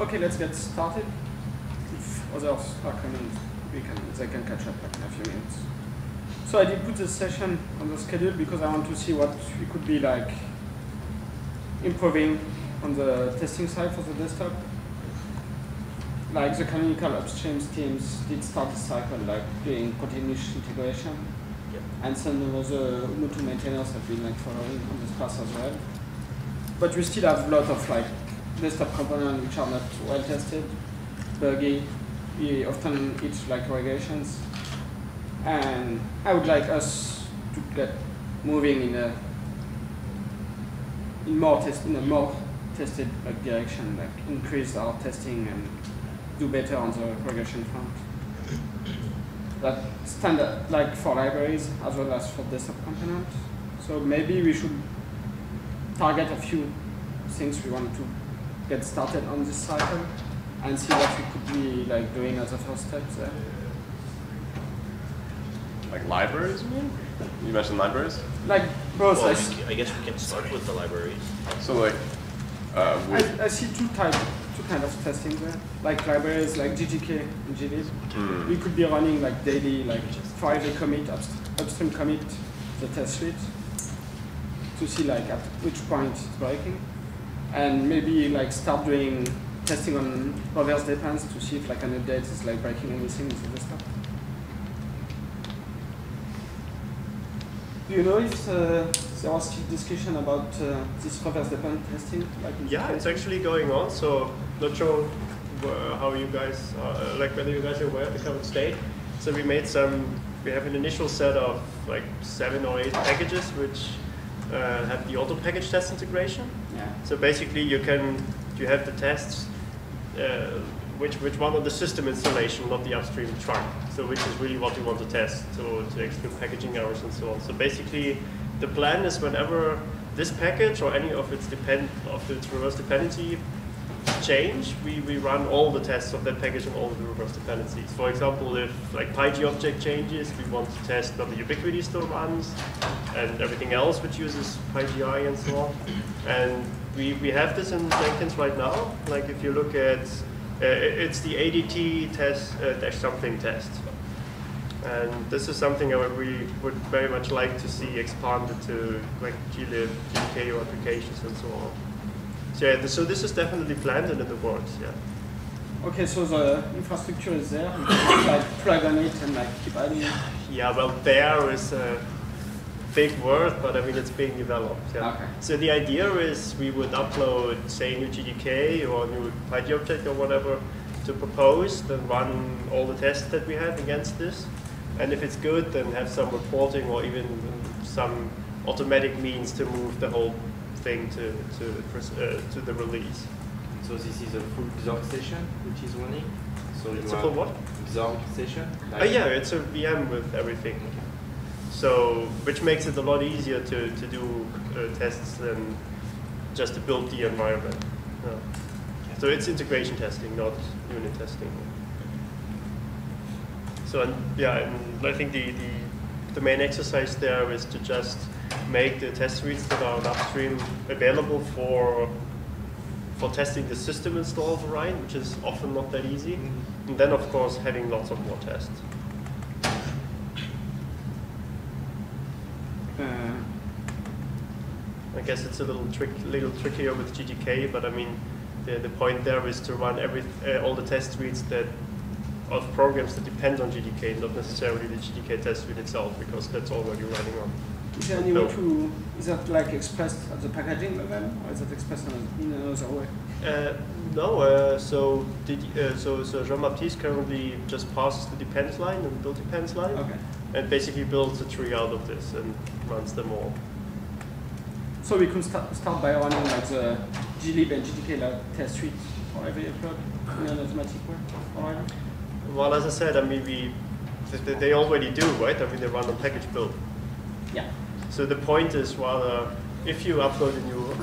Okay, let's get started. If others are coming, they can catch up like in a few minutes. So I did put this session on the schedule because I want to see what we could be like improving on the testing side for the desktop. Like the Canonical upstreams teams did start the cycle like doing continuous integration. Yep. And some of the Ubuntu maintainers have been like following on this path as well. But we still have a lot of like desktop components which are not well tested, buggy. We often hit like regressions. And I would like us to get moving in a more tested like direction, like increase our testing and do better on the regression front. That standard like for libraries as well as for desktop components. So maybe we should target a few things we want to get started on this cycle and see what we could be like doing as a first step there. Like libraries, you mean? You mentioned libraries? Like both. Well, I guess we can start with the libraries. So like, I see two kind of testing there. Like libraries like GGK and glib. We could be running like daily, like for every commit, upstream commit, the test suite to see like at which point it's breaking, and maybe like start doing testing on reverse depends to see if like an update is like breaking anything in the desktop. Do you know if there was still discussion about this reverse depend testing? Like yeah, it's actually going on. So not sure how you guys, like whether you guys are aware of the current state. So we have an initial set of like 7 or 8 packages which have the auto package test integration. Yeah. So basically you have the tests which one of the system installation, not the upstream trunk. So which is really what we want to test, to exclude packaging errors and so on. So basically the plan is whenever this package or any of its reverse dependency change, we run all the tests of that package and all the reverse dependencies. For example, if like PyG object changes, we want to test whether ubiquity still runs and everything else which uses PyGI and so on. And we have this in Jenkins right now. Like if you look at, it's the ADT test dash something test. And this is something we would very much like to see expanded to like glib, GK applications and so on. So yeah, so this is definitely planned and in the works, yeah. Okay, so the infrastructure is there. You can like plug on it and like keep adding it. Yeah, well, there is a big word, but I mean it's being developed. Yeah. Okay. So the idea is we would upload, say, a new GDK or a new PyG object or whatever to propose, then run all the tests that we have against this, and if it's good, then have some reporting or even some automatic means to move the whole thing to the release. So this is a full Xorg session which is running. So It's a full what? Xorg session. Oh yeah, it's a VM with everything. So which makes it a lot easier to do tests than just to build the environment. Yeah. So it's integration testing, not unit testing. So and I think the main exercise there is to just make the test suites that are on upstream available for testing the system install variant, which is often not that easy. And then, of course, having lots of more tests. I guess it's a little trickier with GTK, but I mean, the point there is to run all the test suites of programs that depend on GTK, not necessarily the GTK test suite itself, because that's already running on. Is there any way to, is that like expressed at the packaging level, or is that expressed in another way? No, so Jean-Baptiste currently just passes the depends line and build depends line, Okay. and basically builds a tree out of this and runs them all. So we could start by running like the glib and GTK like test suite for every upload in an automatic way already? Well, as I said, I mean, they already do, right? I mean, they run on package build. Yeah. So the point is rather, if you upload a new,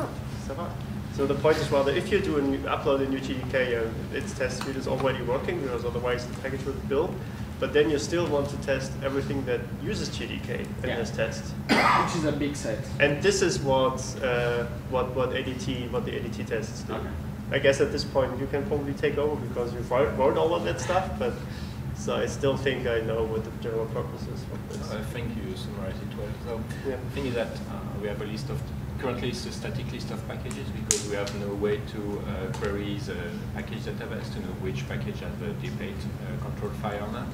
so the point is rather, if you upload a new GDK and its test suite is already working, because otherwise the package will be built, but then you still want to test everything that uses GDK and has tests. Which is a big set. And this is what the ADT tests do. Okay. I guess at this point you can probably take over because you've wrote all of that stuff, but so I still think I know what the general purpose is of this. I think you summarized it well. So Yeah. the thing is that we have a list of, currently it's a static list of packages because we have no way to query the package database to know which package has the debate control file or not.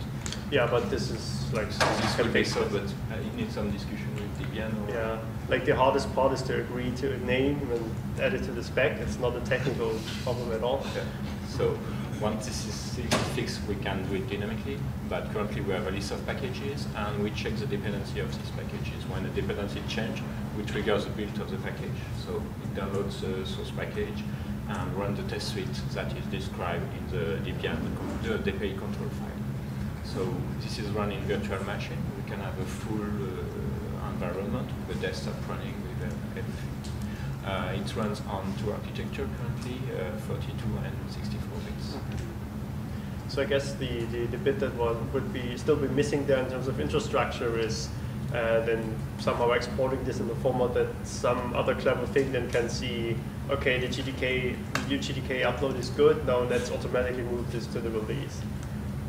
Yeah, but this is like This will be so, but it needs some discussion with Debian. Or yeah, like the hardest part is to agree to a name and add it to the spec. It's not a technical problem at all. Yeah. So once this is fixed, we can do it dynamically. But currently we have a list of packages, and we check the dependency of these packages. When the dependency change, we trigger the build of the package. So it downloads the source package and run the test suite that is described in the Debian, the DPI control file. So this is run in virtual machine. We can have a full environment with a desktop running with everything. It runs on two architecture currently, 42 and 64 bits. So I guess the bit that would be still be missing there in terms of infrastructure is then somehow exporting this in the format that some other clever thing then can see, okay, the new GTK upload is good, now let's automatically move this to the release.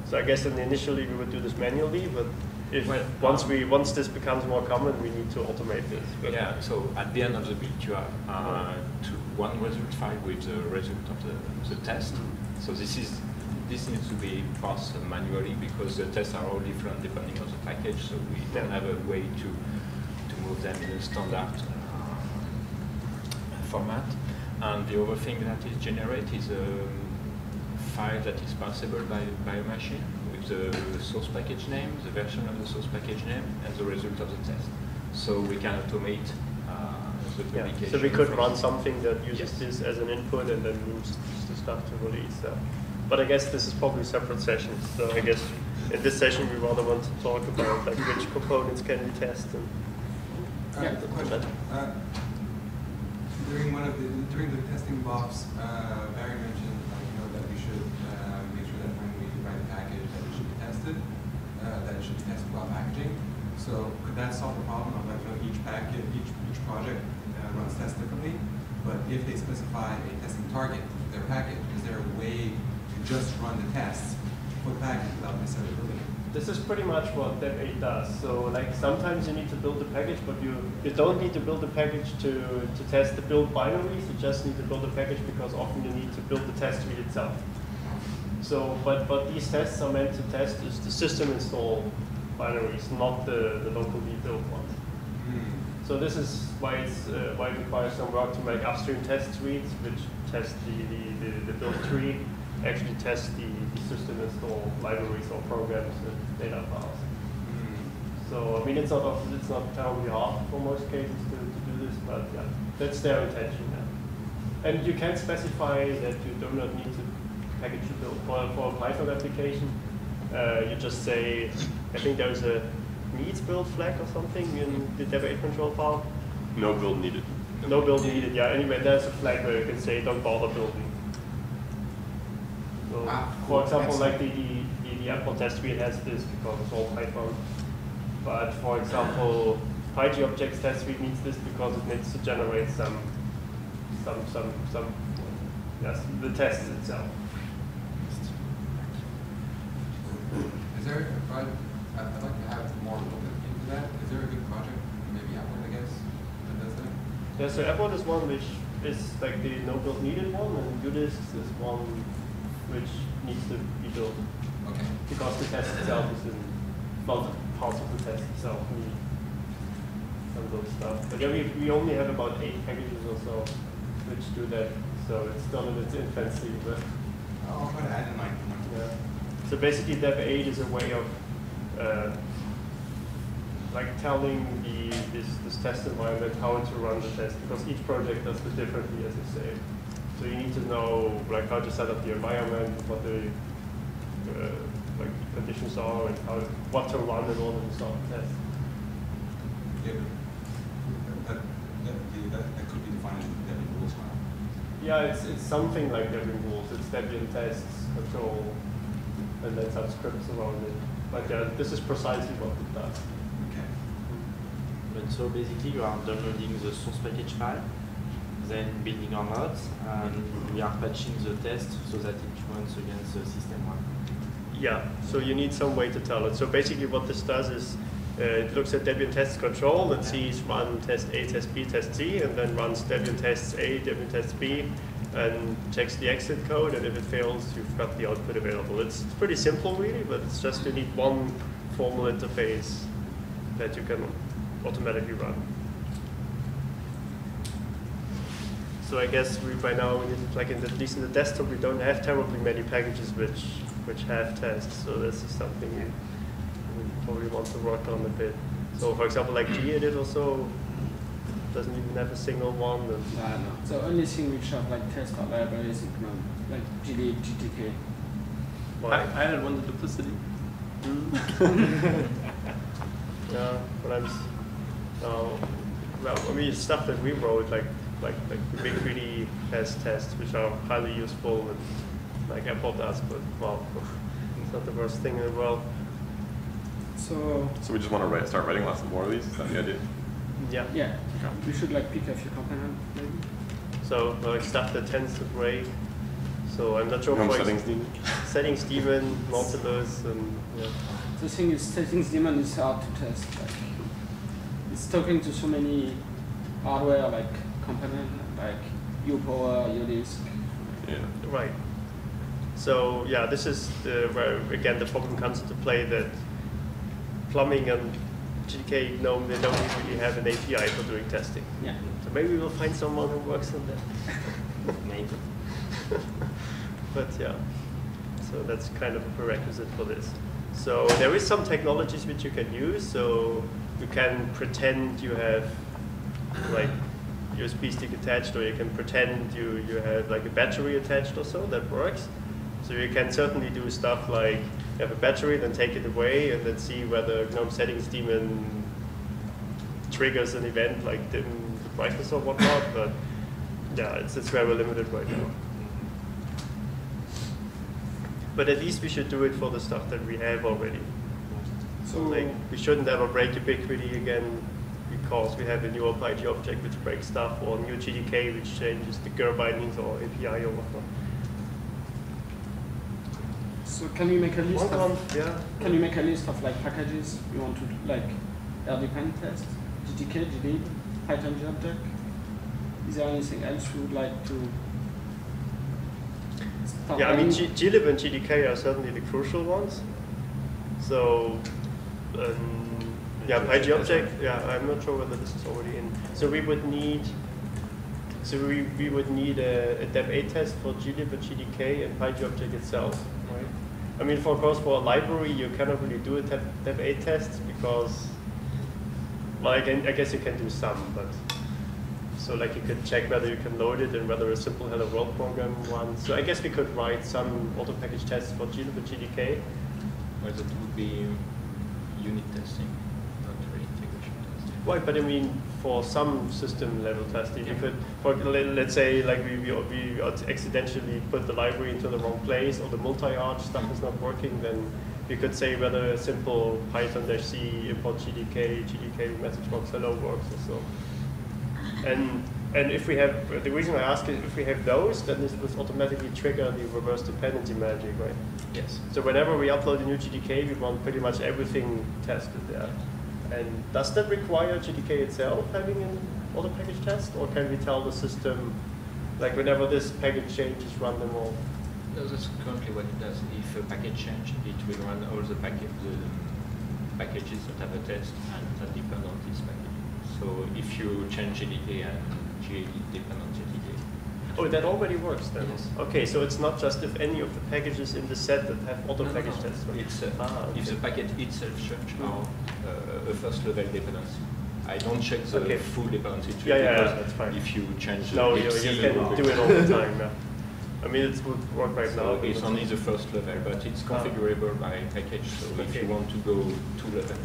So I guess initially we would do this manually, but if once this becomes more common, we need to automate this. But yeah, so at the end of the build you have one result file with the result of the test. So this needs to be parsed manually because the tests are all different depending on the package, so we don't have a way to move them in a standard format. And the other thing that is generated is a file that is parsable by a machine with the source package name, the version of the source package name, and the result of the test. So we can automate the publication. So we could run something that uses this as an input and then moves the stuff to release. But I guess this is probably separate sessions. So I guess in this session we rather want to talk about like which components can we test. And the question. During the testing blocks, Barry mentioned that we should make sure that when we write a package that it should be tested, that it should be tested while packaging. So could that solve the problem of each project runs tests differently? But if they specify a testing target for their package, is there a way to just run the tests for the package without necessarily building it? this is pretty much what Dev8 does. So like sometimes you need to build a package, but you don't need to build a package to test the build binaries. You just need to build a package because often you need to build the test suite itself. So, but these tests are meant to test is the system install binaries, not the locally built ones. So this is why why it requires some work to make upstream test suites, which test the build tree, actually test the system install libraries or programs and data files. So I mean it's not terribly hard for most cases to do this, but yeah, that's their intention. Yeah. And you can specify that you do not need to package the build for a Python application. You just say, I think there's a needs build flag or something in the Dev8 control file. No build needed. No build needed, yeah. Anyway, there's a flag where you can say don't bother building. So, for example, like the Apple test suite has this because it's all Python. But for example, PyGObjects test suite needs this because it needs to generate the test itself. Is there a project, I'd like to have more look into that. Is there a good project, maybe Apple, I guess, that does that? Yeah, so Apple is one which is like the no build needed one, and UDS is one which needs to be built. Okay. Because the test itself is in not parts of the test itself. We need some of those stuff. But yeah, we only have about 8 packages or so which do that. So it's still in its infancy, but I'll try to add in yeah. So basically Dev8 is a way of like telling this test environment how to run the test, because each project does it differently, as you say. So you need to know like how to set up the environment, what the like conditions are, and what to run in order to start the test. Yeah, that could be defined as Debian rules now. Yeah, it's something like Debian rules. It's Debian tests, control, and then some scripts around it. But yeah, this is precisely what it does. Okay. But so basically you are downloading the source package file, then building our nodes, and we are patching the test so that it runs against the system one. Yeah, so you need some way to tell it. So basically what this does is it looks at Debian test control and sees run test A, test B, test C, and then runs Debian tests A, Debian tests B, and checks the exit code, and if it fails, you've got the output available. It's pretty simple really, but it's just you need one formal interface that you can automatically run. So I guess we by now, like at least in the desktop, we don't have terribly many packages which have tests. So this is something we probably want to work on a bit. So for example, like gedit also doesn't even have a single one. And No. So only thing which have like test or libraries in GNOME, like GD, GTK. I added one to duplicity. Yeah, but well, I mean, stuff that we wrote, like Ubiquiti has tests, which are highly useful, and like Apple does, but well, it's not the worst thing in the world. So we just want to start writing lots more of these? Is that the idea? Yeah. yeah, we should like pick a few components maybe. So like stuff that tends to break. So I'm not sure. gnome-settings-daemon? Settings-daemon, nautilus, and yeah. The thing is, settings-daemon is hard to test. Like, it's talking to so many hardware like components, like UPower, UDS. Yeah. Right. So yeah, this is where again the problem comes into play that plumbing and GTK GNOME, they don't really have an API for doing testing. Yeah. So maybe we'll find someone who works on that. Maybe. But yeah, so that's kind of a prerequisite for this. So there is some technologies which you can use. So you can pretend you have like USB stick attached, or you can pretend you have like a battery attached or so. That works. So you can certainly do stuff like you have a battery, then take it away, and then see whether gnome-settings-daemon triggers an event like dim the brightness or whatnot. But yeah, it's very limited right now. But at least we should do it for the stuff that we have already. So like, we shouldn't ever break Ubiquiti again because we have a new OpenID object which breaks stuff, or a new GDK which changes the GUR bindings or API or whatnot. So can you make a list of yeah. Can you make a list of like packages you want to like rdepend test, GTK, GD, Python object? Is there anything else you would like to start? Yeah, I mean glib and GDK are certainly the crucial ones. So yeah, PyG object. Yeah, I'm not sure whether this is already in. So we would need. So we would need a deb8 test for glib and GDK and PyG object itself, right? I mean, of course, for a library, you cannot really do a deb8 test because, like, I guess you can do some, but so like you could check whether you can load it and whether a simple hello world program runs. So I guess we could write some auto package tests for glib and GDK. Well, that would be unit testing, not really integration testing. Right, but I mean, for some system level testing, you could, let's say, like we accidentally put the library into the wrong place, or the multi-arch stuff is not working, then you could say whether a simple Python-C import GDK message box hello works or so. And if we have, the reason I ask is if we have those, then this would automatically trigger the reverse dependency magic, right? Yes. So whenever we upload a new GDK, we want pretty much everything tested there. And does that require GDK itself having an auto package test, or can we tell the system, like whenever this package changes, run them all? No, that's currently what it does. If a package change, it will run all the packages that have a test and that depend on this package. So if you change GDK and GAD depend on GDK. Oh, that already works then? Yes. Okay, so it's not just if any of the packages in the set that have auto package tests. Right? It's okay. if the packet itself changes a first level dependency. I don't check the full dependency tree because that's fine. if you change the no, you can do it all the time. Yeah. I mean, it would work right now. It's only the first level, but it's configurable by package. So if you want to go 2 level.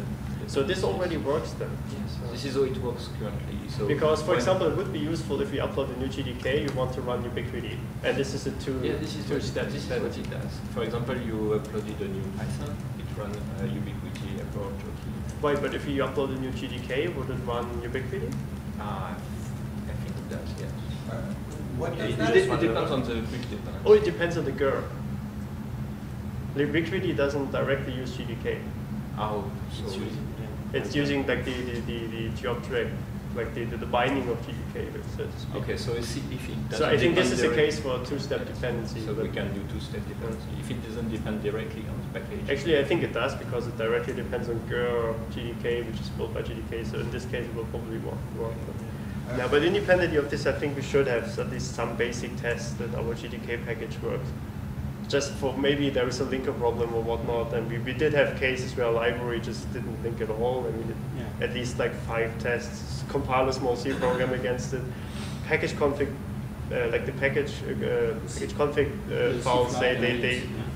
So this already works then? Yes, this is how it works currently. So because, for example, it would be useful if we upload a new GDK, you want to run Ubiquiti, and this is a this is what it does. For example, you uploaded a new Python, it runs Ubiquiti approach. Right, but if you upload a new GDK, would it run Ubiquiti? I think it does. Yes. What It, does that? it depends on the quick dependency. Oh, it depends on the GUR. Liquidity doesn't directly use GDK. Oh, It's so using, It's using like the object, like the binding of GDK, so to speak. okay, so if it doesn't So I think this depend is the directly- case for two-step dependency. So but we can do two-step dependency. If it doesn't depend directly on the package. actually, I think it does because it directly depends on GUR GDK, which is built by GDK. So in this case, it will probably work. Now, but independently of this, I think we should have at least some basic tests that our GDK package works. Just for maybe there is a linker problem or whatnot, and we did have cases where a library just didn't link at all, and we did at least like 5 tests, compile a small C program against it. Package config, like the package config files,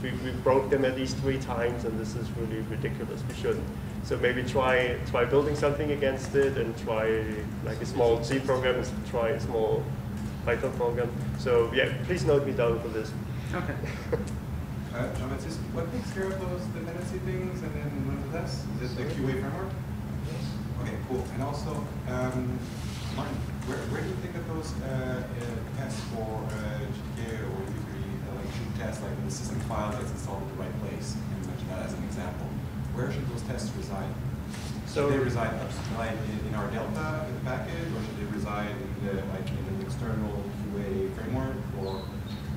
we broke them at least 3 times, and this is really ridiculous. We shouldn't. So maybe try building something against it, and try like a small C program, and try a small Python program. So yeah, please note me down for this. Okay. Jean-Baptiste, what takes care of those dependency things and then run the tests? Is it the QA framework? Yes. Okay, cool. And also, Martin, where do you think that those tests for GDK or U3 like should test, like the system file that's installed in the right place? And you mentioned that as an example. Where should those tests reside? So should they reside like in our Delta in the package, or should they reside in the like in an external QA framework, or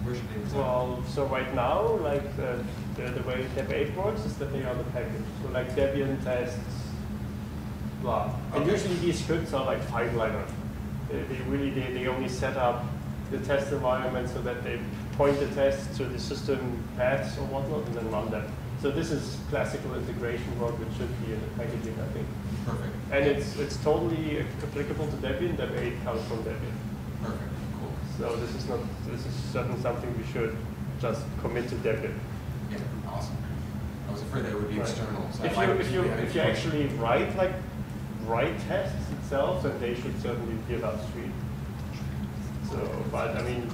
where should they reside? Well, so right now, like the way Deb 8 works is that they are the package. So like Debian tests, blah. And Okay. usually these scripts are like 5-liner. They only set up the test environment so that they point the tests to the system paths or whatnot and then run them. So this is classical integration work which should be in the packaging, I think. Perfect. And it's totally applicable to Debian. Deb 8 comes from Debian. Perfect. Cool. So this is certainly something we should just commit to Debian. Yeah, awesome. I was afraid that it would be external. So If you actually write tests itself, then they should certainly be upstream. So, but I mean,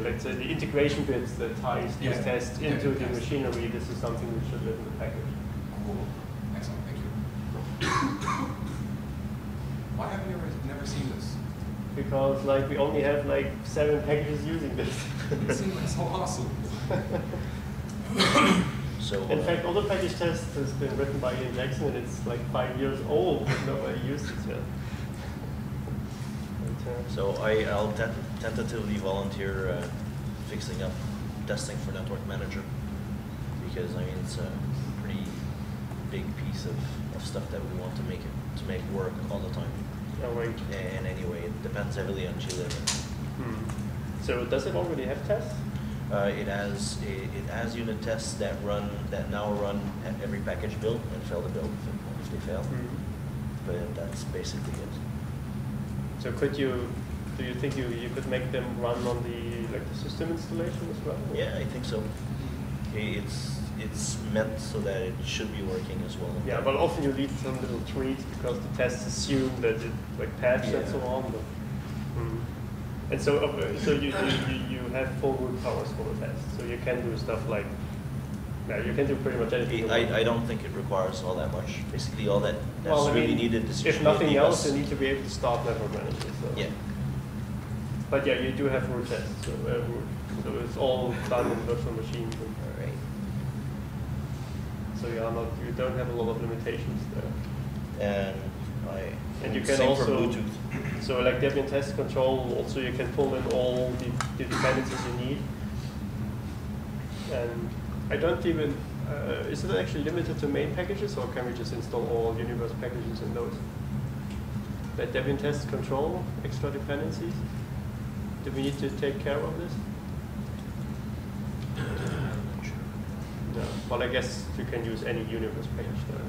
let's say the integration bits that ties these tests into the machinery, this is something we should live in the package. Cool. Excellent. Thank you. Why have we never seen this? Because like we only have like 7 packages using this. It seems like so awesome. So, In fact, all the package test has been written by Ian Jackson, and it's like 5 years old, but nobody used it yet. so I'll tentatively volunteer fixing up testing for Network Manager, because I mean it's a pretty big piece of stuff that we want to make work all the time. Oh, right. And anyway, it depends heavily on glib. So does it already have tests? It has unit tests that now run at every package build and fail the build if they fail. But that's basically it. So do you think you could make them run on the system installation as well? Yeah, I think so. It's meant so that it should be working as well. Yeah, but often you need some little tweaks because the tests assume that it patched and so on. But, and so you have full root powers for the test, so you can do stuff like you can do pretty much anything. I don't think it requires all that much. Basically, all that's really needed is if nothing else, you need to be able to start network manager. So. Yeah. But yeah, you do have root tests, so it's all done in virtual machines. All right. So you don't have a lot of limitations there. And you can same also for Bluetooth. So like Debian test control, also you can pull in all the dependencies you need. And I don't even, is it actually limited to main packages, or can we just install all universe packages in those? Like Debian test control, extra dependencies? Do we need to take care of this? I'm not sure. No. Well, I guess you can use any universe package there.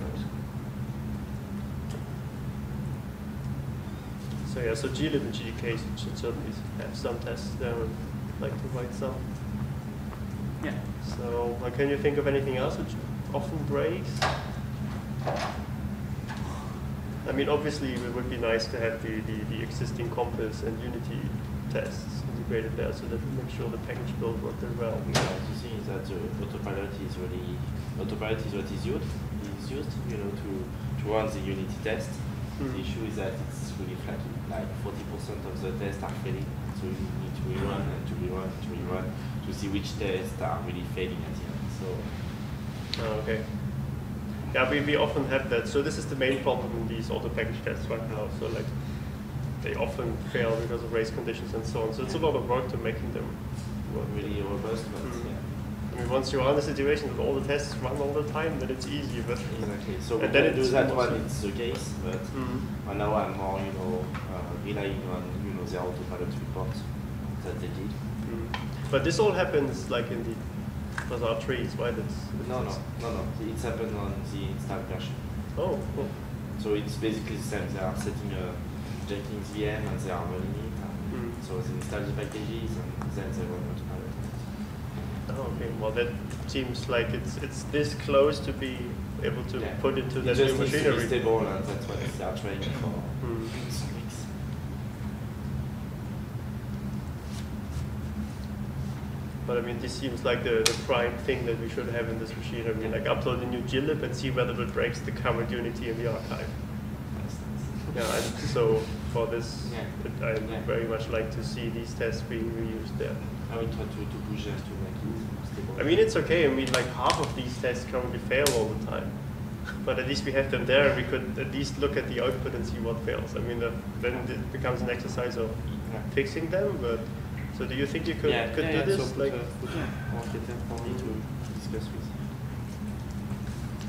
So yeah, so glib and GDK should certainly have some tests there, and like to write some. Yeah. So can you think of anything else which often breaks? I mean, obviously it would be nice to have the existing Compass and Unity tests integrated there, so that we make sure the package build works very well. The thing is that autopilot is what is used, to run the Unity test. The issue is that it's really flaky. Like 40% of the tests are failing, so you need to rerun and to rerun and to rerun to see which tests are really failing at the end. So. Oh, okay. Yeah, we often have that. So this is the main problem in these auto package tests right now. So like they often fail because of race conditions and so on. So it's a lot of work to making them really robust, but yeah. I mean, once you're in a situation that all the tests run all the time, then it's easy. But exactly. So and we then can do that when mostly it's the case, but now I'm more, relying on their autopilot reports that they did. But this all happens like in the other trees, right? No. It's happened on the installed version. Oh, cool. So it's basically the same. They are setting a Jenkins VM and they are running it. So they install the packages and then they run autopilot. Oh, okay. Well, that seems like it's this close to be able to put into the new machinery. It just needs to be stable, and that's what they are trying for some weeks. But I mean, this seems like the prime thing that we should have in this machine. I mean, like upload a new glib and see whether it breaks the current Unity in the archive. Yeah, and so for this, I very much like to see these tests being reused there. I will try to push them to make it stable. I mean, it's okay. I mean, like half of these tests currently fail all the time. But at least we have them there. We could at least look at the output and see what fails. I mean, then it becomes an exercise of fixing them. But so, do you think you could do this? So put for me to discuss with.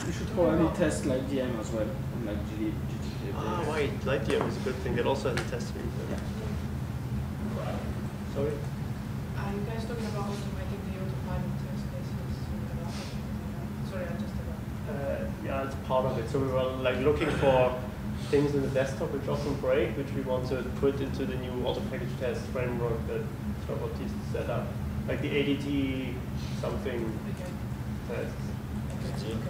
You should probably test like VM as well, and like GD. Ah, right. LightDM is a good thing. It also has a test suite. Sorry. Are you guys talking about automating the autopilot test cases? Sorry, I just yeah, it's part of it. So we were like looking for things in the desktop which often break, which we want to put into the new auto package test framework that Baptiste set up, like the ADT something test.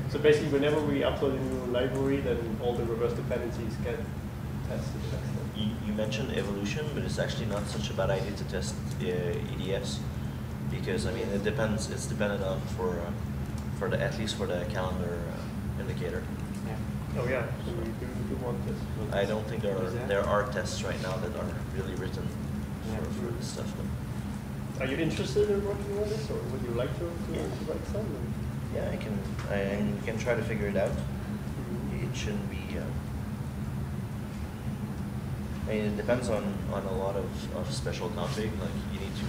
So basically, whenever we upload a new library, then all the reverse dependencies get tested. You mentioned evolution, but it's actually not such a bad idea to test EDS, because I mean it depends. It's dependent on for the at least for the calendar indicator. Yeah. Oh yeah. So we do want this. I don't think there are tests right now that are really written for this stuff. Are you interested in working on this, or would you like to write some? Yeah, I can try to figure it out. It shouldn't be. I mean, it depends on a lot of special config. Like you need to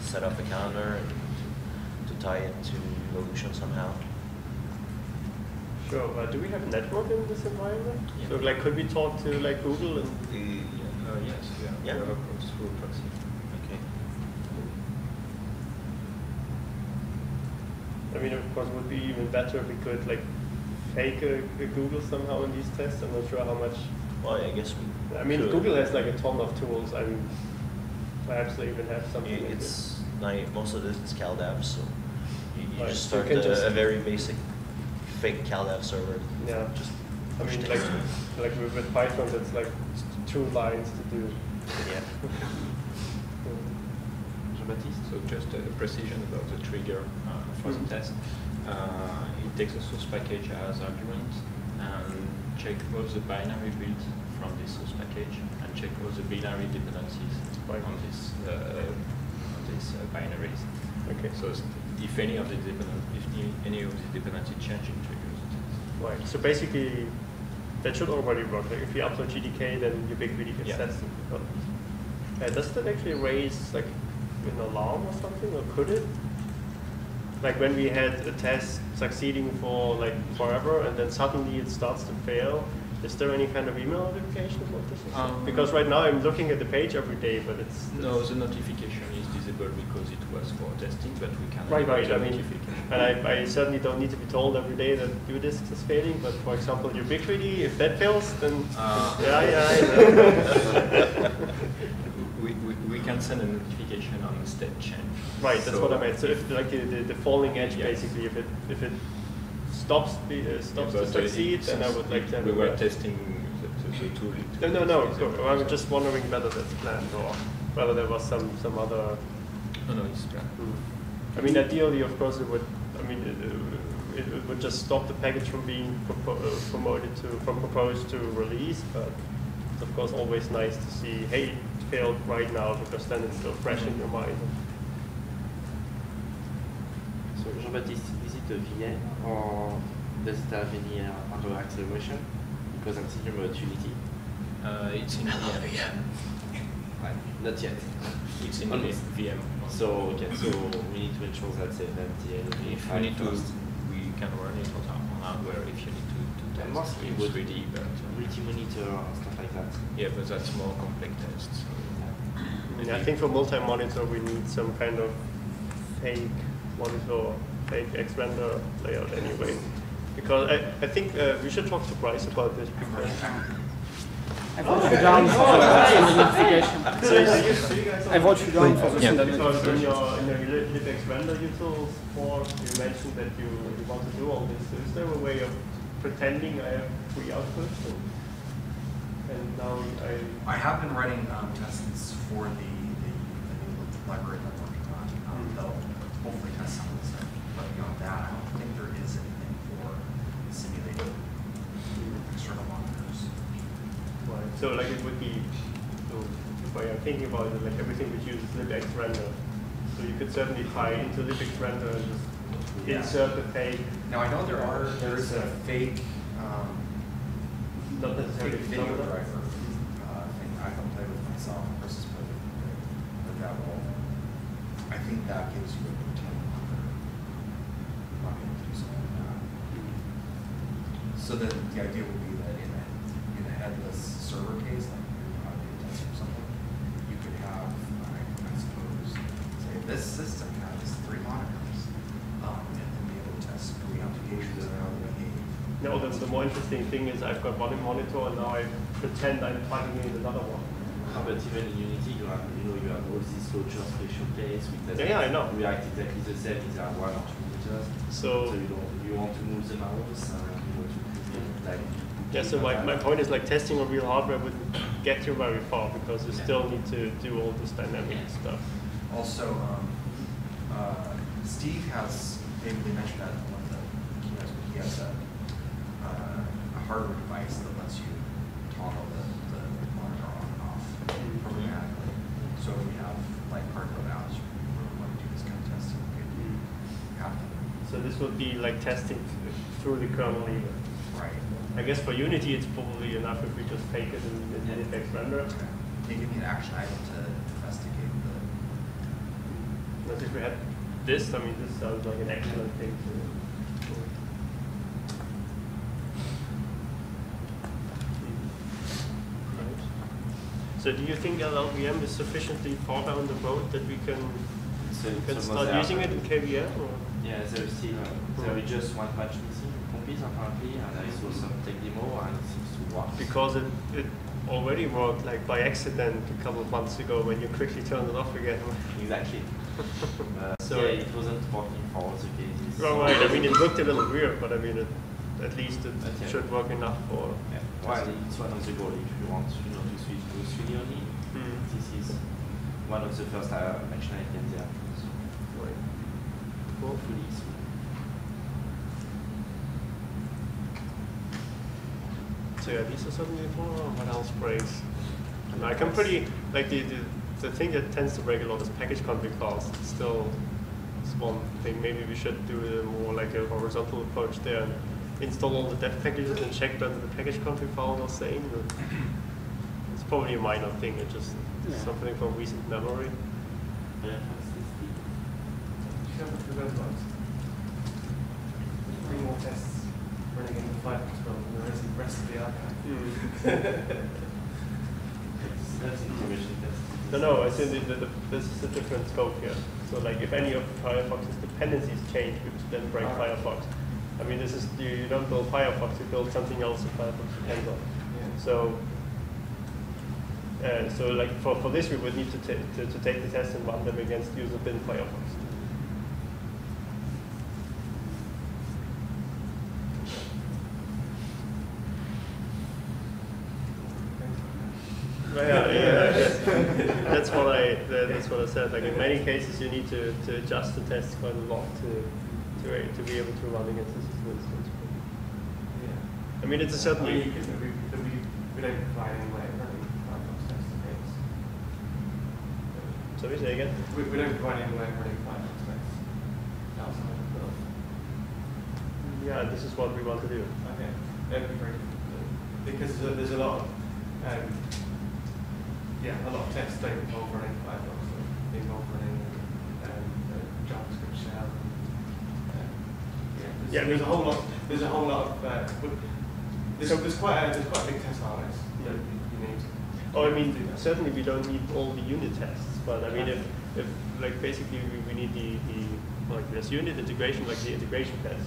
set up a calendar and to tie it to Evolution somehow. Sure. Do we have a network in this environment? Yeah. So, like, could we talk to like Google and? Yes. Yeah. Through proxy. Okay. I mean, of course, it would be even better if we could like fake a Google somehow in these tests. I'm not sure how much. Well, I guess we. I mean, Google has like a ton of tools. I mean, perhaps they even have something. It's like most of this is CalDAV, so you right. just start a very basic fake CalDAV server. Yeah. Just. I mean, like with Python, that's like 2 lines to do. Yeah. Jean-Baptiste? So just a precision about the trigger for the test. It takes a source package as argument and check all the binary built from this source package and check all the binary dependencies on this binaries. Okay. So if any of the dependency changing triggers the test. Right. So basically, that should already work. Like if you upload GDK, then Ubiquiti gets tested. Does that actually raise like an alarm or something, or could it? Like when we had a test succeeding for like forever, and then suddenly it starts to fail. Is there any kind of email notification about this? Because right now I'm looking at the page every day, but it's no, the notification is disabled because it was for testing, but we can right. I mean, and I certainly don't need to be told every day that UDS is failing. But for example, Ubiquiti, if that fails, then I know. we can send a notification on state change. Right, that's what I meant. So if like the falling edge, basically, if it stops to succeed, then I would like to. We were testing the tool. No. I'm just wondering whether that's planned or whether there was some other. No, it's planned. I mean, ideally, of course, it would. I mean, it would just stop the package from being proposed to release. But it's of course always nice to see, hey, it failed right now, because then it's still fresh in your mind. So Jean-Baptiste, is it a VM or does it have any hardware acceleration? Because I'm thinking about Unity. It's in VM. Right, not yet. It's in Almost. VM. So okay, so we need to ensure that the If we need to, we can run it on hardware if you need to test mostly in with 3D, but multi-monitor and stuff like that. yeah, but that's more complex tests. So. I think for multi-monitor we need some kind of fake monitor, fake X-render layout anyway. Because I think we should talk to Bryce about this, because I vote you down for the standardification. I vote you down for the because in standardification. your libx render util support, you mentioned that you want to do all this. So is there a way of pretending I have 3 outputs? And now I have been writing tests for the new library that I'm working on. That'll hopefully test some of this stuff. But beyond that, I don't think there is anything for simulating external monitors. Right. So like it would be, so if I am thinking about it, like everything which uses libx render. So you could certainly tie into libx render and just insert the fake. Now I know there is a fake Not necessarily video phenomena. driver thing I haven't played with myself versus played with, but that will, I think that gives you a pretend monitor. Not able to do something like that. So the idea would be that in a headless server case, like you're not doing tests or something, you could have, I suppose, say this system has 3 monitors, and then be able to test 3 applications and how they behave. No, the more interesting thing is I've got one monitor and now I pretend I'm plugging in another one. But even in Unity, you have all these launcher special case with that. Yeah, I know. React exactly the same. There are 1 or 2 monitors. So you want to move the mouse, you want to create like. yeah, so my point is like testing on real hardware wouldn't get you very far, because you still need to do all this dynamic stuff. Also, Steve has, maybe they mentioned that in one of the keynotes, but he has a hardware device that lets you toggle the monitor on and off programmatically. So if we have like hardware valves, we want to do this kind of testing, we could have to. So this would be like testing through the kernel even. Right. I guess for Unity it's probably enough if we just take it in the libx render. Okay. Can you give me an action item to investigate the. But if we had this, I mean, this sounds like an excellent thing to. So do you think LLVM is sufficiently far down the road that we can start using it in KVM? Or? Yeah, there is still there is just 1 patch missing in Compis apparently, and I saw some tech demo and it seems to work. Because it already worked like by accident a couple of months ago when you quickly turned it off again. Exactly. So yeah, it wasn't working for all the cases. Well, right. I mean, it looked a little weird, but I mean, at least it Okay. should work enough for. Yeah. Well, it's one of the goals if you want to switch to 3D only. This is one of the first action items there. So, Right. hopefully it's So yeah, these are something for what else breaks. And I can pretty like the thing that tends to break a lot is package config files. It's still is one thing. Maybe we should do a more like a horizontal approach there and install all the dev packages and check whether the package config files are same. It's probably a minor thing. It's just something from recent memory. yeah. You have to prevent bugs. 3 more tests running in the Firefox build, and the rest of the archive. That's integration test. No, I think this is a different scope here. So like if any of Firefox's dependencies change, we would then break Firefox. I mean, this is you don't build Firefox, you build something else that Firefox depends on. So so like for this, we would need to take the test and run them against user bin Firefox. That's what I said. Like in many cases, you need to adjust the test quite a lot to to be able to run against the system instance. Yeah. I mean, it's a certainly. We don't provide any way of running Firefox tests against. Sorry, say again? We don't provide any way of running Firefox tests outside of build. Yeah, this is what we want to do. Okay, that would be very difficult because there's a lot of a lot of tests don't involve running Firefox. They involve running JavaScript shell. There's a whole lot. There's a whole lot of. There's quite a big test harness that you need. Oh, I mean, certainly we don't need all the unit tests, but I mean, if like basically we need the like this unit integration, like the integration test.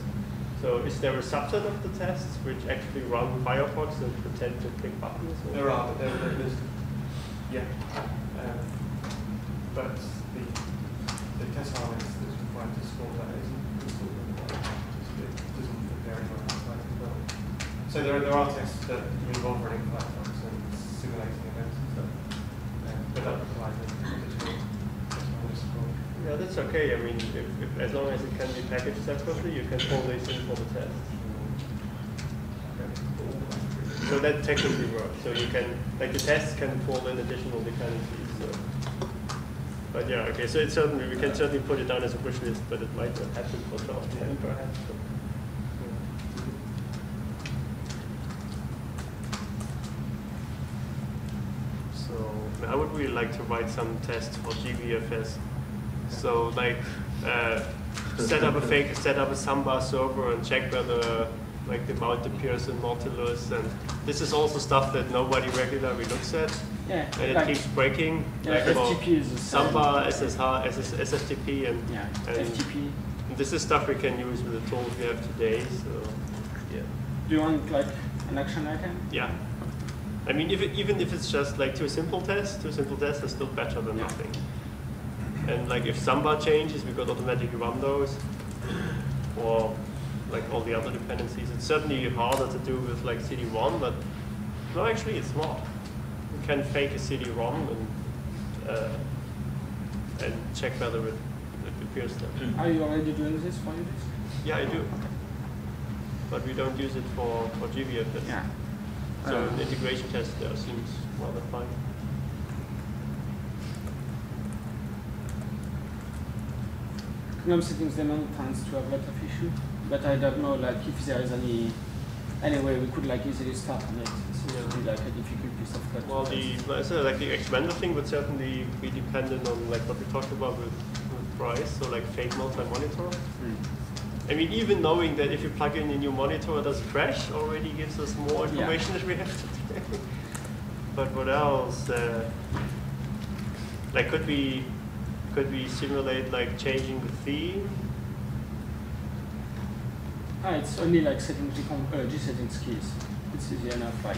So is there a subset of the tests which actually run Firefox and pretend to click buttons? Or? There are, but there's but the test harness that's required to store that isn't installed. It doesn't fit very well outside as well. So there are tests that involve running Firefox and simulating events and stuff, but that requires additional test harness support. Yeah, that's okay. I mean, if as long as it can be packaged separately, you can pull this in for the test. So that technically works. So you can, like the tests can pull in additional dependencies. So. But yeah, okay. So it's certainly we can certainly put it down as a push list, but it might not happen for 12.10 perhaps. So I would really like to write some tests for gvfs. So like set up a Samba server and check whether like the mount appears in Nautilus, and this is also stuff that nobody regularly looks at. Yeah, and it keeps breaking. Yeah, like FTP is Samba, SSH, SFTP, and FTP. And this is stuff we can use with the tools we have today. So yeah. Do you want like an action item? Yeah. I mean, even if it's just like two simple tests are still better than nothing. And like if Samba changes, we could automatically run those, or like all the other dependencies. It's certainly harder to do with like CD-ROM, but no, actually it's not. You can fake a CD-ROM and check whether it appears there. Are you already doing this for UDS? Yeah, I do. But we don't use it for gvfs. Yeah. So an integration test there seems rather fine. gnome-settings-daemon tends to have a lot of issues, but I don't know like if there is any way we could like easily start on it. It seems to be like a difficult piece of code. Well, like the expander thing would certainly be dependent on like what we talked about with price, so like fake multi-monitor. I mean, even knowing that if you plug in a new monitor, it does crash, already gives us more information that we have today. But what else? Like, could we simulate like changing the theme? It's only like setting G-settings keys. It's easy enough. Like.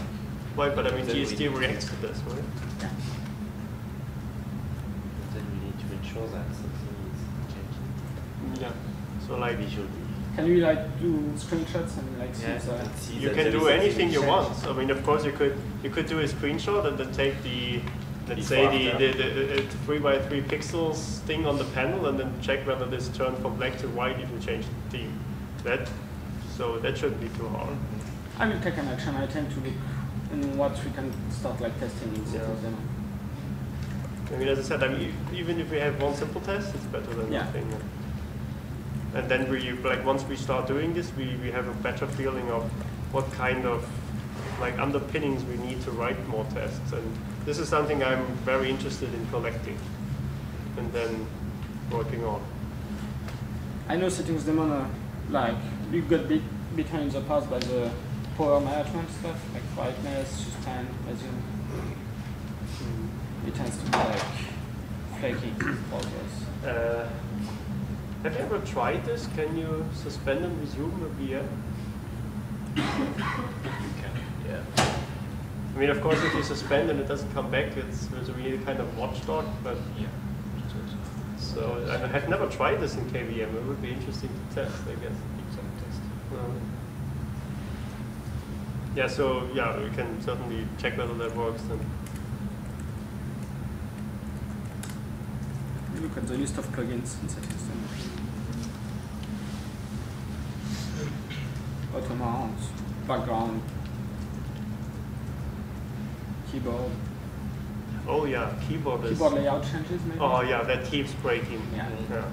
Right, but I mean, GST reacts to this, right? Yeah. Then we need to ensure that something is changing. Yeah. So like visually. Can you like do screenshots and like see you can do anything you want. I mean, of course, you could do a screenshot and then take the let's say the 3x3 pixels thing on the panel and then check whether this turned from black to white if you change the theme. So that shouldn't be too hard. I will take an action item to look in what we can start like testing in settings. I mean, as I said, I mean, even if we have one simple test, it's better than nothing. And then we like once we start doing this, we have a better feeling of what kind of like underpinnings we need to write more tests. And this is something I'm very interested in collecting and then working on. I know settings-daemon like we got bit behind in the past by the power management stuff, like brightness, suspend, resume. It tends to be like flaky for those. Have you ever tried this? Can you suspend and resume a VM? You can, yeah. I mean, of course, if you suspend and it doesn't come back, it's really kind of watchdog, but yeah. So I have never tried this in KVM. It would be interesting to test, I guess. Yeah, so yeah, we can certainly check whether that works then. Look at the list of plugins in settings. auto mount, background, keyboard. Oh yeah, keyboard is. Keyboard layout changes maybe? Oh yeah, that keeps breaking. Yeah.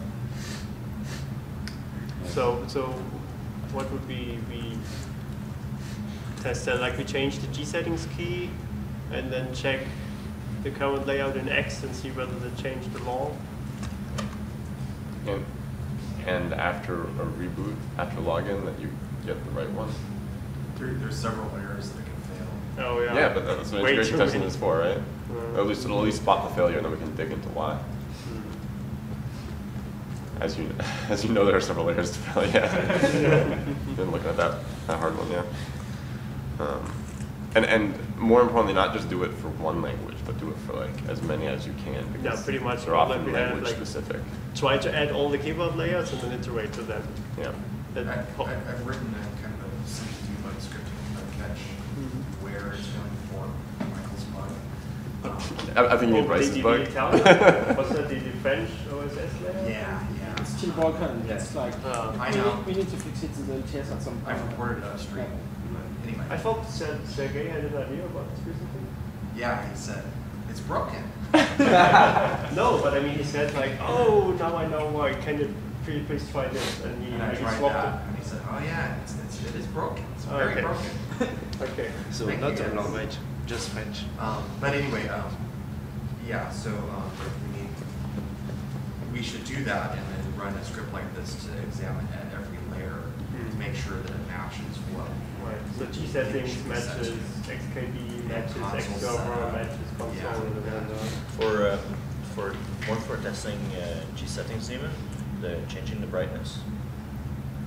So what would we test that? Like we change the G settings key and then check the current layout in X and see whether they changed the long. And after a reboot, after login, that you get the right one. There's several errors that can fail. Oh yeah. Yeah, but that's what Way integration too testing many. is for, right? It'll at least spot the failure, and then we can dig into why. As you know, there are several layers to fail. Yeah. Been looking at that hard one, yeah. And more importantly, not just do it for one language, but do it for like as many as you can. Because Yeah, pretty much. they're often Like we have, language like, specific. Try to add all the keyboard layouts and then iterate to them. Yeah. I've written a kind of a simple debug script to catch where it's going to form Michael's bug. I think you mean Bryce's the bug. Italian? Was that the French OSS layout? Yeah. It's still broken. It's like, I know. we need to fix it in the TS at some point. I've reported it upstream. Yeah. But anyway. I thought Sergey had an idea about this recently. Yeah, he said, it's broken. No, but I mean, he said like, oh, now I know why. Can you please try this? And he And I tried swapped that, and he said, oh yeah, it is broken. It's very Okay. broken. it. Okay. So Thank not you, a guys. language, just French. But anyway, yeah, so we should do that and then run a script like this to examine at every layer to make sure that it matches what. Right. So G settings matches XKB, matches X server, matches console, and then For testing G settings-daemon, the changing the brightness,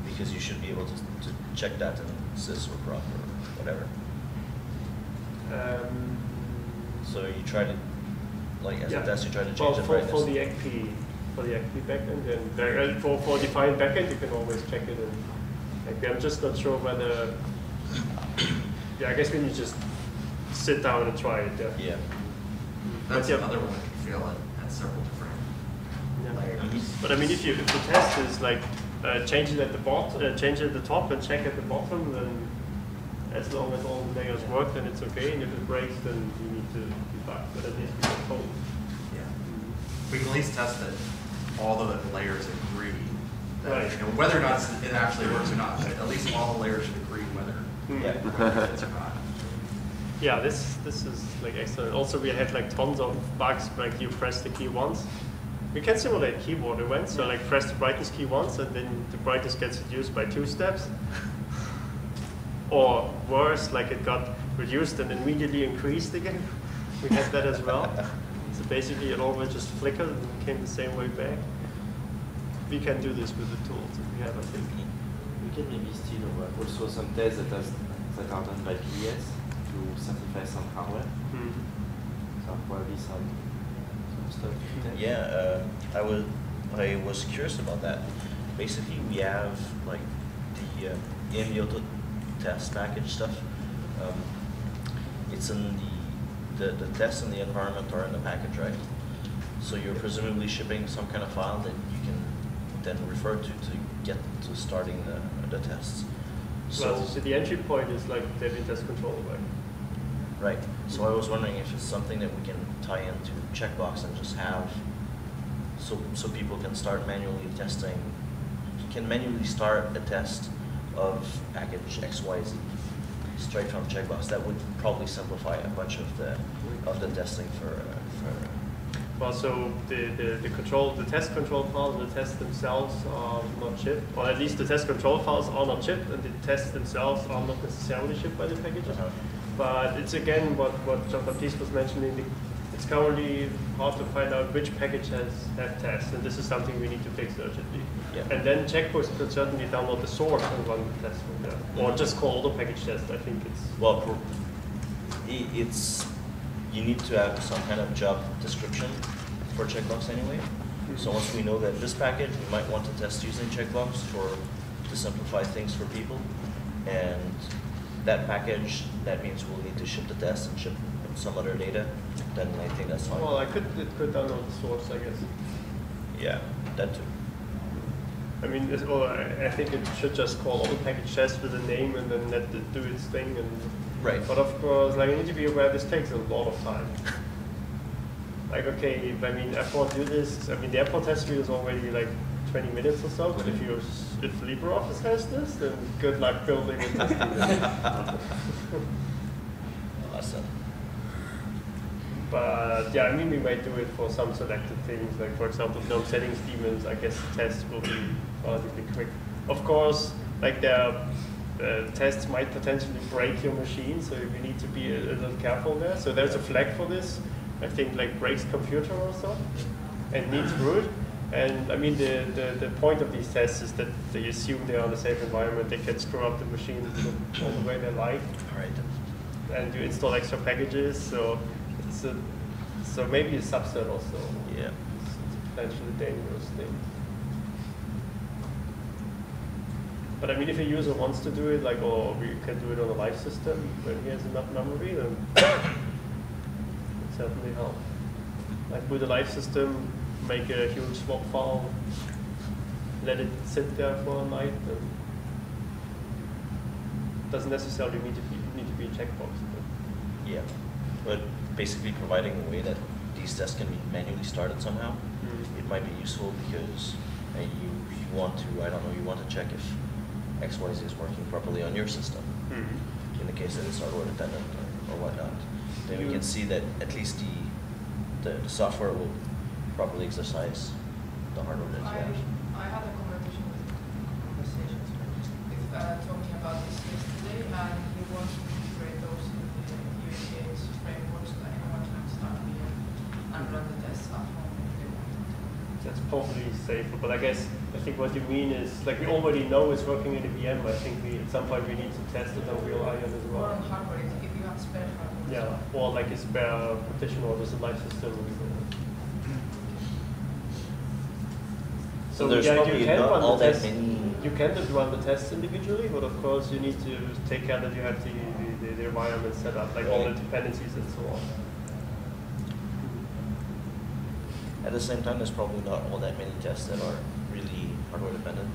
because you should be able to check that in sys or prop or whatever. So you try to, like as a test, you try to change the brightness. For the XP backend, and for defined backend, you can always check it. And I'm just not sure whether. Yeah, I guess when you just sit down and try it. Yeah. That's But yeah. another one that can fail at several different layers. But I mean, if the test is like change it at the bottom, change it at the top, and check at the bottom, then as long as all the layers work, then it's okay. And if it breaks, then you need to debug. But at least we get told. Yeah. We can at least test that all the layers agree. That, Right. you know, whether or not it actually works or not, but at least all the layers should agree whether it fits or not. Yeah, this is like excellent. Also, we had like tons of bugs. Like you press the key once. We can simulate keyboard events. So like press the brightness key once, and then the brightness gets reduced by 2 steps. Or worse, like it got reduced and immediately increased again. We had that as well. So basically, it always just flickered and came the same way back. We can do this with the tools that we have, I think. We can maybe still also some tests that are done by UDS to simplify some hardware. So probably some stuff. to test. Yeah, I was curious about that. Basically, we have like the in the auto test package stuff. It's in the tests and the environment are in the package, right? So you're presumably shipping some kind of file that you can then refer to get to starting the tests. So the entry point is like the test control, right? Right. So I was wondering if it's something that we can tie into checkbox and just have, so people can start manually testing. You can manually start a test of package XYZ straight from checkbox. That would probably simplify a bunch of the testing for. Well, so the test control files and the tests themselves are not shipped, or at least the test control files are not shipped, and the tests themselves are not necessarily shipped by the packages. But it's again what Jean-Baptiste was mentioning. It's currently hard to find out which package has tests, and this is something we need to fix urgently. Yeah. And then checkbox could certainly download the source and run the test from there, or just call the package test. I think it's it's you need to have some kind of job description for checkbox anyway. So once we know that this package, we might want to test using checkbox to simplify things for people, and that package, that means we'll need to ship the test and ship some other data. Then I think that's fine. well, it could download the source, I guess. Yeah, that too. I mean, well, I think it should just call all package tests with a name and then let it do its thing. And Right. But of course, like, you need to be aware this takes a lot of time. Like, okay, I mean, airport do this. I mean, the airport test suite is already like 20 minutes or so. But if LibreOffice has this, then good luck building and testing it. Awesome. But yeah, I mean, we might do it for some selected things, like for example, gnome-settings-daemons. I guess the test will be relatively quick. Of course, like the tests might potentially break your machine, so you need to be a little careful there. So there's a flag for this. I think like breaks computer or so, and needs root. And I mean, the point of these tests is that they assume they are in a safe environment. They can screw up the machine all the way they like. All right. And you install extra packages, so so maybe a subset also. Yeah. It's a potentially dangerous thing. But I mean, if a user wants to do it, like, or we can do it on a live system when he has enough memory, then it certainly help. Like with a live system, make a huge swap file, let it sit there for a night, and doesn't necessarily need to be a checkbox. But Yeah. But basically providing a way that these tests can be manually started somehow, it might be useful because you want to, I don't know, you want to check if XYZ is working properly on your system. In the case that it's hardware dependent or whatnot. Then we can see that at least the software will properly exercise the hardware that you have. I had a conversation with talking about this yesterday, and he wants to integrate those in the UDS frameworks, like anyone can start VM and run the tests at home if they want. that's probably safer, but I guess I think what you mean is, like, we already know it's working in a VM. I think at some point we need to test it on real iron as Or well. on hardware, if you have spare hardware. Yeah, or like a spare partition or just a live system. So there's yeah, probably you can not run all the that tests. many. You can just run the tests individually, but of course you need to take care that you have the environment set up, like all the dependencies and so on. At the same time, there's probably not all that many tests that are really hardware dependent.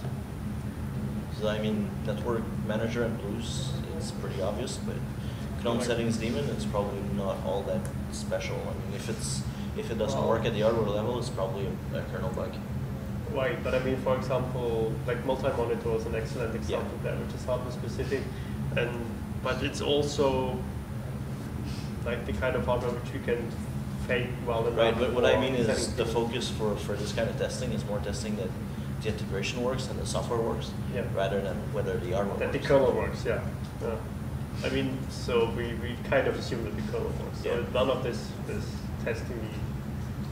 So I mean, network manager and Blues, it's pretty obvious, but gnome-settings-daemon, it's probably not all that special. I mean, if it doesn't work at the hardware level, it's probably a kernel bug. Right, but I mean, for example, like multi-monitor is an excellent example there, which is hardware specific, but it's also like the kind of hardware which we can fake well enough. Right, but what I mean is the focus for this kind of testing is more testing that the integration works and the software works, rather than whether the hardware that works. the kernel works, yeah. I mean, so we kind of assume that the kernel works. So none of this testing.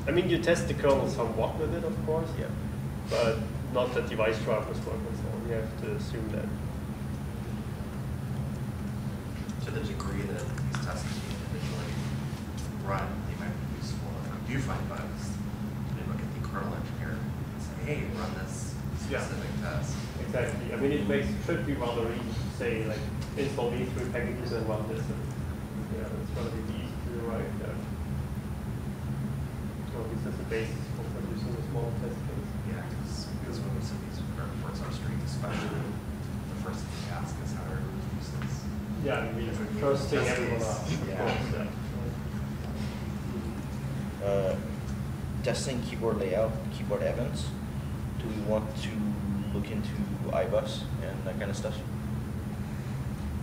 I mean, you test the kernel somewhat with it, of course. Yeah. But not that device drivers work and so on. You have to assume that. To the degree that these tests can be individually run, they might be useful. If you find bugs, you look at the kernel engineer and say, hey, run this specific test. Exactly. I mean, should be rather easy to say, like, install these 3 packages and run this. And, yeah, it's going to be easy to do right there. So this is the basis for producing a small test case. Yeah, because when we send these reports upstream, especially, the first thing we ask is how everyone uses this. Yeah, I mean, first thing everyone asks, of course. Yeah. Testing keyboard layout, keyboard events. Do we want to look into iBus and that kind of stuff?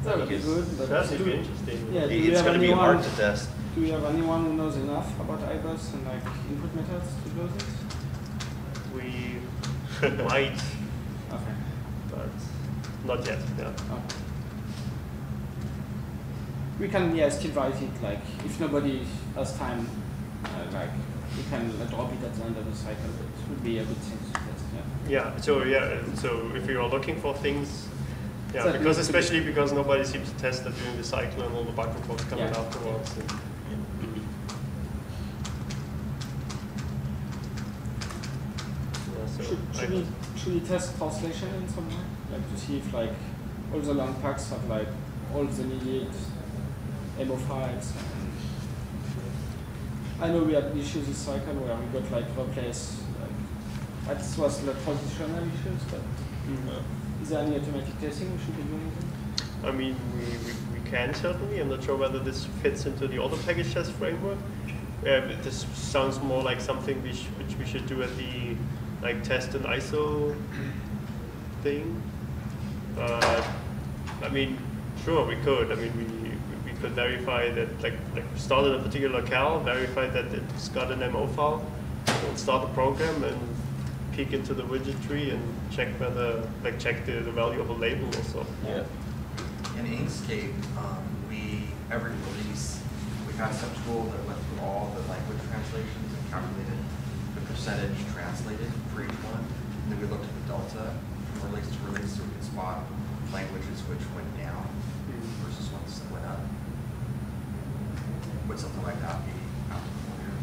That would be good, but That would be interesting. Yeah, do we It's have going to be anyone- hard to test. Do we have anyone who knows enough about iBus and like input methods to do this? We might, Okay. but not yet. Yeah. Okay. We can still write it like if nobody has time, like we can drop it at the end of the cycle. It would be a good thing to test. Yeah. So if you are looking for things, That because needs to be- especially because nobody seems to test that during the cycle and all the bug reports coming Yeah. afterwards. And so Should we test translation in some way? Like to see if like all the long packs have like all the needed MO files. And I know we had issues this cycle where we got like replace like That was the positional issues, but is there any automatic testing we should be doing? I mean, we can certainly. I'm not sure whether this fits into the auto package test framework. This sounds more like something which we should do at the test and ISO thing. I mean, sure, we could. I mean, we could verify that, like start in a particular locale, verify that it's got an MO file, and start the program and peek into the widget tree and check whether, check the value of a label or so. Yeah. In Inkscape, every release, we had some tool that went through all the language translations and calculated the percentage translated for each one. And then we looked at the delta from release to release so we could spot languages which went down versus ones that went up. Would something like that be applicable here?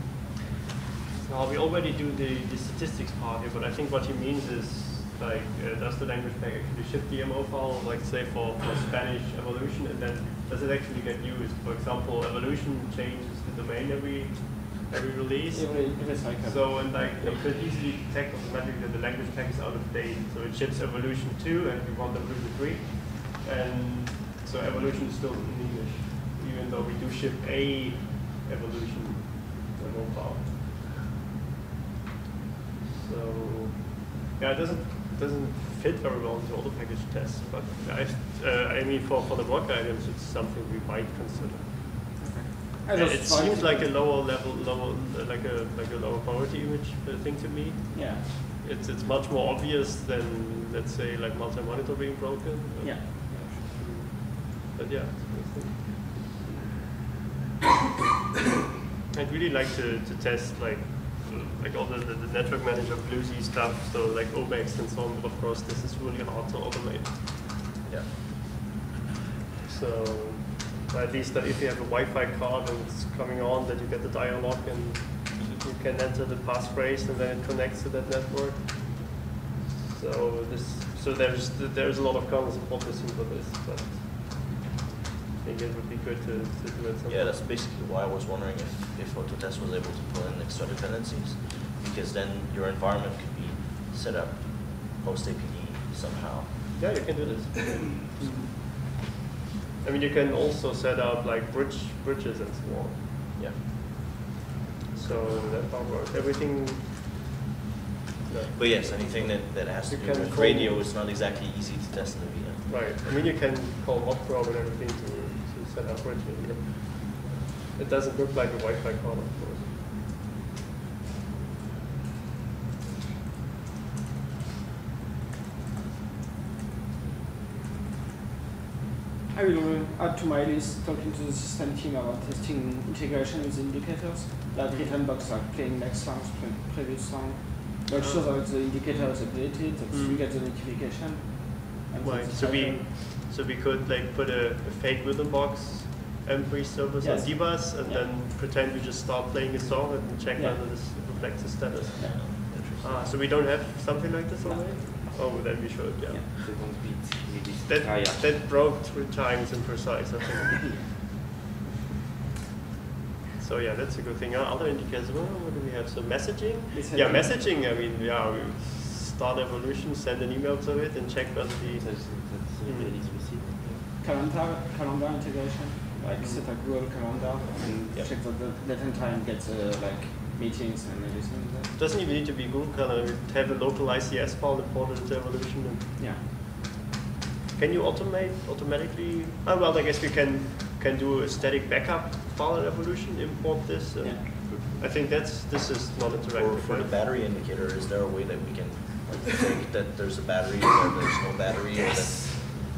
Well, we already do the statistics part here, but I think what he means is, does the language pack actually ship the MO file, say for Spanish evolution, and then does it actually get used? For example, evolution changes the domain every release. Every cycle. So, and you could easily detect automatically that the language pack is out of date. So it ships evolution 2, and we want evolution 3, and so evolution is still in English, even though we do ship a evolution MO file. So yeah, it doesn't fit very well into auto package tests, but I mean for the block items, it's something we might consider. It seems like a lower level, like a lower priority image thing to me. Yeah. It's much more obvious than, let's say, like multi-monitor being broken. Yeah. But yeah. I'd really like to test like all the network manager bluesy stuff, so like OBEX and so on, but of course this is really hard to automate. Yeah. So at least that if you have a Wi-Fi card and it's coming on, that you get the dialog and you can enter the passphrase and then it connects to that network. So there's a lot of kernel support missing for this, but I think it would be good to do it sometime. Yeah, that's basically why I was wondering if Autotest was able to pull in extra dependencies, because then your environment could be set up post-APD somehow. Yeah, you can do this. I mean, you can also set up like bridges and so on. Yeah. So that part works. Everything. No. But yes, anything that has to You do can with call- radio is not exactly easy to test in the VM. Right. I mean, you can call hotprobe and everything to set up bridges. It doesn't look like a Wi-Fi call, of course. I will add to my list talking to the system team about testing integration with indicators. That written box like playing next line, previous line. Make sure that the indicator is updated, that we get the notification. And Right. that's So the we could like put a fake rhythm box M3 service Yes. on D-Bus and Yeah. then pretend we just start playing a song and check Yeah. whether this reflects the status. Yeah. Interesting. So we don't have something like this already? Oh, then we should, yeah. Yeah. They don't beat maybe That broke 3 times in precise, I think. So yeah, that's a good thing. Other indicators, well, what do we have? So messaging? Yeah, messaging, I mean, yeah, we start evolution, send an email to it and check whether the... that's really specific. calendar integration, like set a Google calendar and Yep. check that the latent time gets like meetings and everything like that. Doesn't even need to be Google Calendar. We have a local ICS file imported into evolution. And Yeah. can you automatically? Oh, well, I guess we can do a static backup file in evolution, import this. And I think this is not interactive. For the right? battery indicator, is there a way that we can think that there's a battery or there's no battery? Yes.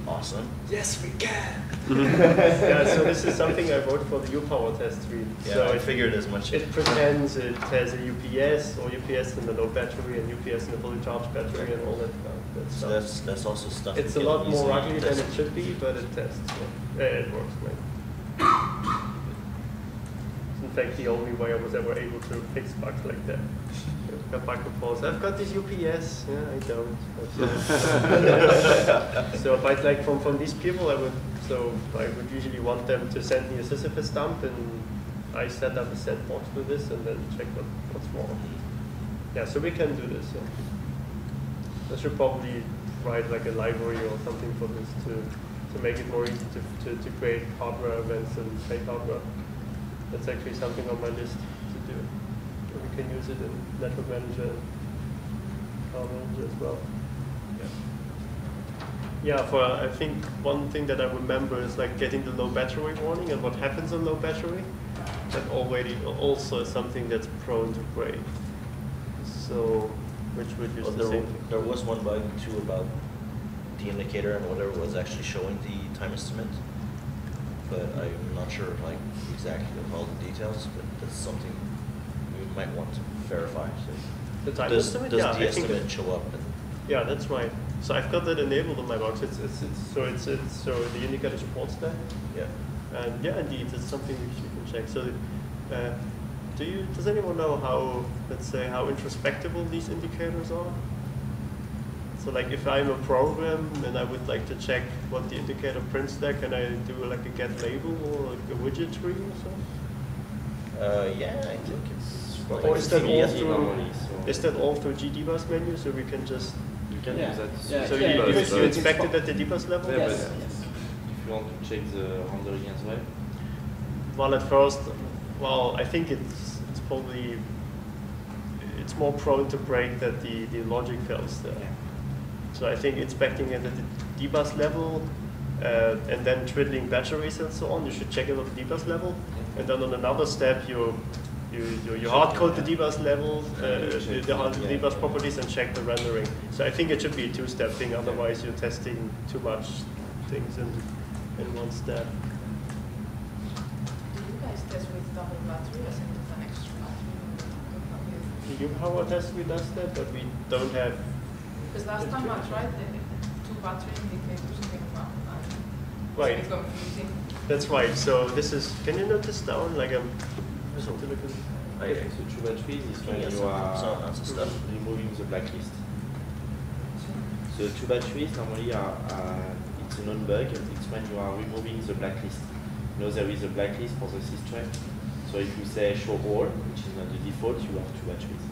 Awesome. Yes, we can. Yeah, so this is something I wrote for the U-Power test suite. Yeah, so I figured as much. It pretends it has a UPS or UPS in the low battery and UPS in the fully charged battery and all that So stuff. that's also stuff. It's we a can lot more easily ugly than test. it should be, but it tests. Yeah. It works, right? It's in fact the only way I was ever able to fix bugs like that. I've got bug reports. I've got this UPS. Yeah, I don't. But, so, but like from these people, I would usually want them to send me a Sisyphus dump, and I set up a set box with this, and then check what's wrong. Yeah, so we can do this. So I should probably write like a library or something for this to make it more easy to create hardware events and fake hardware. That's actually something on my list to do. We can use it in Network Manager and Power Manager as well. Yeah, I think one thing that I remember is like getting the low battery warning and what happens on low battery. That already also is something that's prone to break. So, which would use the same thing. There was one bug too about the indicator and whether it was actually showing the time estimate. But I'm not sure like exactly all the details, but that's something we might want to verify. So The time does estimate? does Yeah, the estimate show up? Yeah, that's right. So I've got that enabled on my box. So the indicator supports that. Yeah. And yeah, indeed, it's something we can check. So, does anyone know how, let's say, how introspectable these indicators are? So like if I'm a program and I would like to check what the indicator prints there, can I do like a get label or like a widget tree or something? Yeah, I think it's. Or is that all through? normally, so- Is that all through GDBus menu? So we can just. You can Yeah. use that. Yeah. So Yeah, because you inspect it at the dbus level? Yeah, Yes, but yes. if you want to check the rendering as well. Well, at first, well, I think it's probably it's more prone to break that the logic fails there. So I think inspecting it at the dbus level and then twiddling batteries and so on, you should check it at the dbus level, and then on another step you hard code the dbus level, the dbus properties, and check the rendering. So I think it should be a two-step thing. Otherwise, you're testing too much things in one step. Do you guys test with double battery or send it an extra battery? You power test we does that, but we don't have. Because last time I tried the two battery indicators in the ground. Right. It's confusing. That's right. So this is. Can you notice down like a? So two batteries is when Yes, you are some stuff. removing the blacklist. So two batteries normally are it's a non-bug. It's when you are removing the blacklist. You know there is a blacklist for the system. So if you say show all, which is not the default, you have two batteries.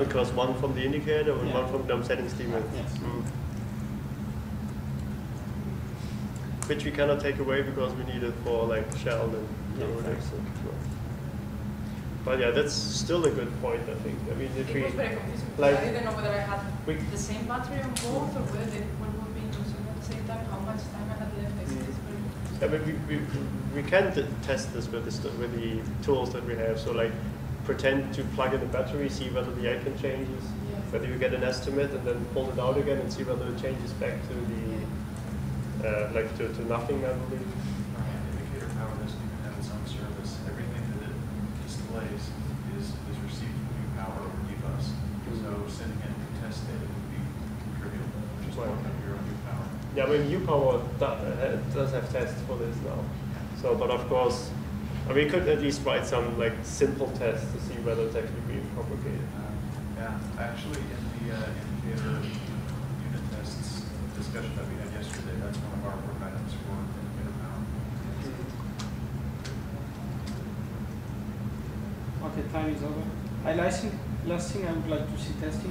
Because one from the indicator and Yeah. one from gnome-settings-daemon. Yes. Which we cannot take away because we need it for like shell and Yeah, Rolodex. But yeah, that's still a good point, I think. I mean, if It we was very confusing. like- I didn't know whether I had we- the same battery on both or whether they were being used at the same time, how much time I had left. It's very confusing. I mean, we can test this with the tools that we have. So like pretend to plug in the battery, see whether the icon changes, Yeah. whether you get an estimate, and then pull it out again and see whether it changes back to the to nothing, I believe. Indicator power doesn't even have its own service. Everything that it displays is received from UPower or dbus. So sending in test data would be trivial. Just Right. mark up your own UPower. Yeah, I mean, UPower does have tests for this now. So, but of course, I mean, we could at least write some like simple tests to see whether it's actually being propagated. Yeah, actually, in the indicator unit tests discussion that we had yesterday, that's one of our work items for indicator power. Okay, time is over. Last thing I would like to see tested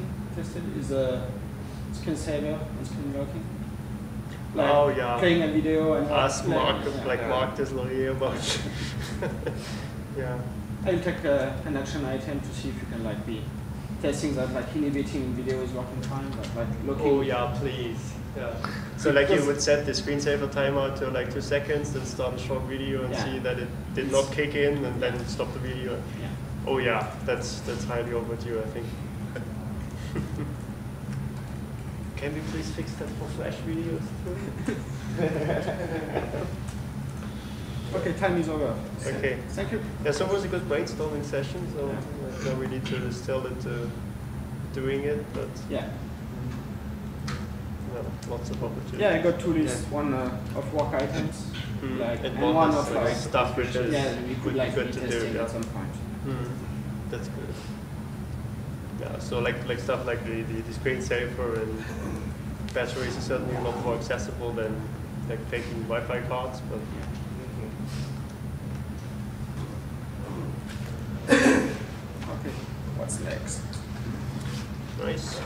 is screensaver and screen locking. Like Oh, yeah. playing a video and Ask Mark, yeah. like Mark Deslauriers about. Yeah. I'll take an action item to see if you can like be testing that like inhibiting video is working fine, but like looking. Oh yeah, please. Yeah. So like you would set the screensaver timer to like 2 seconds, then start a short video and Yeah. see that it did not kick in, and then stop the video. Yeah. Oh yeah, that's highly overdue, I think. Can we please fix that for Flash videos too? Okay, time is over. Okay. Thank you. Yeah, so it was a good brainstorming session, so Yeah. now we need to still into doing it, but Yeah. lots of opportunities. Yeah, I got two lists. One of work items, Mm. like, And and one one is, of like, like stuff which is yeah, we would could be like good be to do, testing yeah. at some point. That's good. Yeah, so like stuff like the screensaver and batteries is certainly a lot more accessible than like faking Wi-Fi cards, but Okay. What's That's next. Nice.